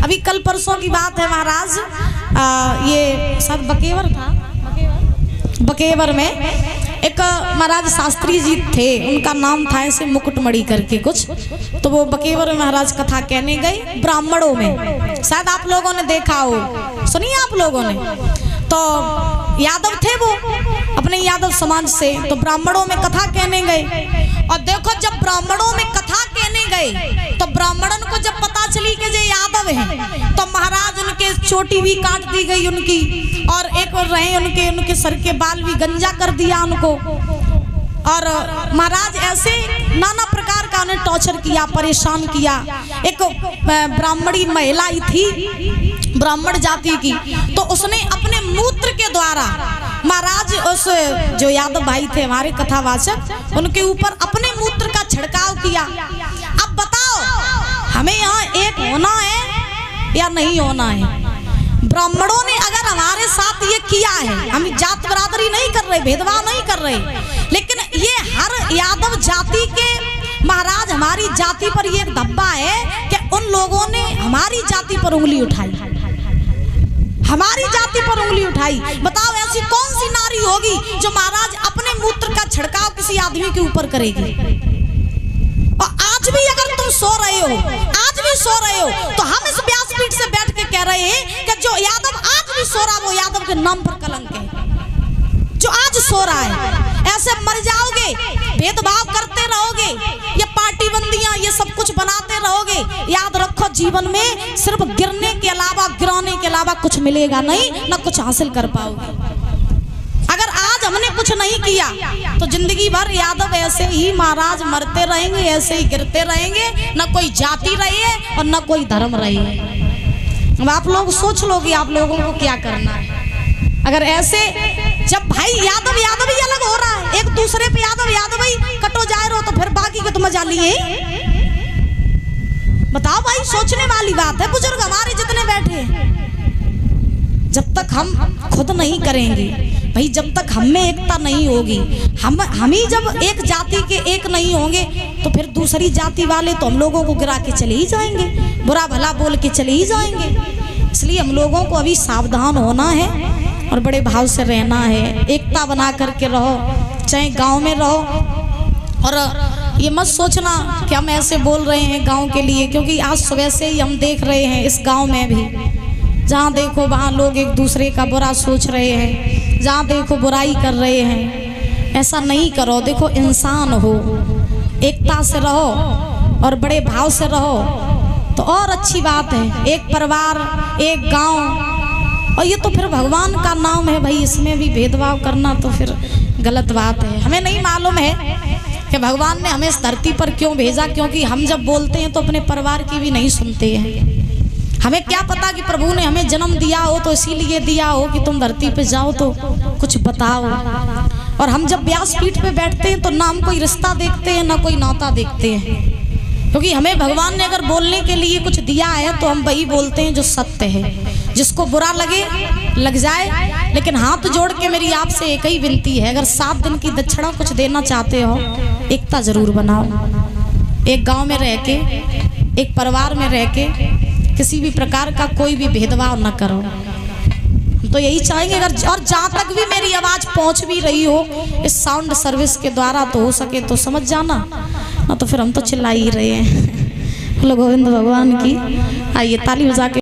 अभी कल परसों की बात है महाराज, ये सब बकेवर था, बकेवर में एक महाराज शास्त्री जी थे, उनका नाम था ऐसे मुकुटमणि करके कुछ। तो वो बकेवर में महाराज कथा कहने गए ब्राह्मणों में, शायद आप लोगों ने देखा हो, सुनिए आप लोगों ने। तो यादव थे वो, अपने यादव समाज से, तो ब्राह्मणों में कथा कहने गए। और देखो जब ब्राह्मणों में कथा कहने गए तो ब्राह्मणन को जब पता चली कि ये यादव है, तो महाराज उनके चोटी भी काट दी गई उनकी, और एक और रहे उनके सर के बाल भी गंजा कर दिया उनको। और महाराज ऐसे नाना प्रकार का उन्हें टॉर्चर किया, परेशान किया। एक ब्राह्मणी महिला ही थी ब्राह्मण जाति की, तो उसने अपने मूत्र के द्वारा महाराज उस जो यादव भाई थे हमारे कथावाचक, उनके ऊपर अपने मूत्र का छिड़काव किया। अब बताओ हमें यहाँ एक होना है या नहीं होना है? ब्राह्मणों ने अगर हमारे साथ ये किया है, हम जात बरादरी नहीं कर रहे, भेदभाव नहीं कर रहे, लेकिन ये हर यादव जाति के महाराज हमारी जाति पर ये एक धब्बा है कि उन लोगों ने हमारी जाति पर उंगली उठाई, हमारी जाति पर उंगली उठाई। बताओ ऐसी कौन सी नारी होगी जो महाराज अपने मूत्र का छिड़काव किसी आदमी के ऊपर करेगी? और आज भी अगर तुम सो रहे हो, आज भी सो रहे हो, तो हम इस व्यासपीठ से बैठ के कह रहे हैं कि जो यादव आज भी सो रहा वो यादव के नाम पर कलंक है। जो आज सो रहा है, ऐसे मर जाओगे, भेदभाव करते रहोगे, ये पार्टी बंदियां ये सब कुछ बनाते रहोगे, याद रखो जीवन में सिर्फ गिरने के अलावा, गिराने के अलावा कुछ मिलेगा नहीं, ना कुछ हासिल कर पाओगे। अगर आज हमने कुछ नहीं किया तो जिंदगी भर यादव ऐसे ही महाराज मरते रहेंगे, ऐसे ही गिरते रहेंगे, ना कोई जाति रही है और ना कोई धर्म रही है। अब आप लोग सोच लो कि आप लोगों को क्या करना है। अगर ऐसे जब भाई यादव यादव ही अलग हो रहा है, एक दूसरे पे यादव ही कटो जा रहे हो, तो फिर बाकी के तो मजा लिए। बताओ भाई, सोचने वाली बात है। बुजुर्ग हमारे जितने बैठे हैं, जब तक हम खुद नहीं करेंगे भाई, जब तक हम में एकता नहीं होगी, हम ही जब एक जाति के एक नहीं होंगे, तो फिर दूसरी जाति वाले तो हम लोगों को गिरा के चले ही जाएंगे, बुरा भला बोल के चले ही जाएंगे। इसलिए हम लोगों को अभी सावधान होना है और बड़े भाव से रहना है, एकता बना करके रहो, चाहे गांव में रहो। और ये मत सोचना कि हम ऐसे बोल रहे हैं गांव के लिए, क्योंकि आज सुबह से ही हम देख रहे हैं इस गांव में भी, जहाँ देखो वहाँ लोग एक दूसरे का बुरा सोच रहे हैं, जहाँ देखो बुराई कर रहे हैं। ऐसा नहीं करो, देखो इंसान हो, एकता से रहो और बड़े भाव से रहो तो और अच्छी बात है। एक परिवार, एक गांव, और ये तो फिर भगवान का नाम है भाई, इसमें भी भेदभाव करना तो फिर गलत बात है। हमें नहीं मालूम है कि भगवान ने हमें इस धरती पर क्यों भेजा, क्योंकि हम जब बोलते हैं तो अपने परिवार की भी नहीं सुनते हैं। हमें क्या पता कि प्रभु ने हमें जन्म दिया हो तो इसीलिए दिया हो कि तुम धरती पे जाओ तो कुछ बताओ। और हम जब व्यासपीठ पे बैठते हैं तो ना हम कोई रिश्ता देखते हैं ना कोई नाता देखते हैं, क्योंकि हमें भगवान ने अगर बोलने के लिए कुछ दिया है तो हम वही बोलते हैं जो सत्य है। जिसको बुरा लगे लग जाए, लेकिन हाथ जोड़ के मेरी आपसे एक ही विनती है, अगर 7 दिन की दक्षिणा कुछ देना चाहते हो, एकता जरूर बनाओ। एक गांव में रह के, एक परिवार में रह के किसी भी प्रकार का कोई भी भेदभाव न करो। तो यही चाहेंगे। अगर और जहाँ तक भी मेरी आवाज़ पहुँच भी रही हो इस साउंड सर्विस के द्वारा, तो हो सके तो समझ जाना, ना तो फिर हम तो चिल्ला ही रहे हैं। बोलो गोविंद भगवान की। आइए ताली बजा के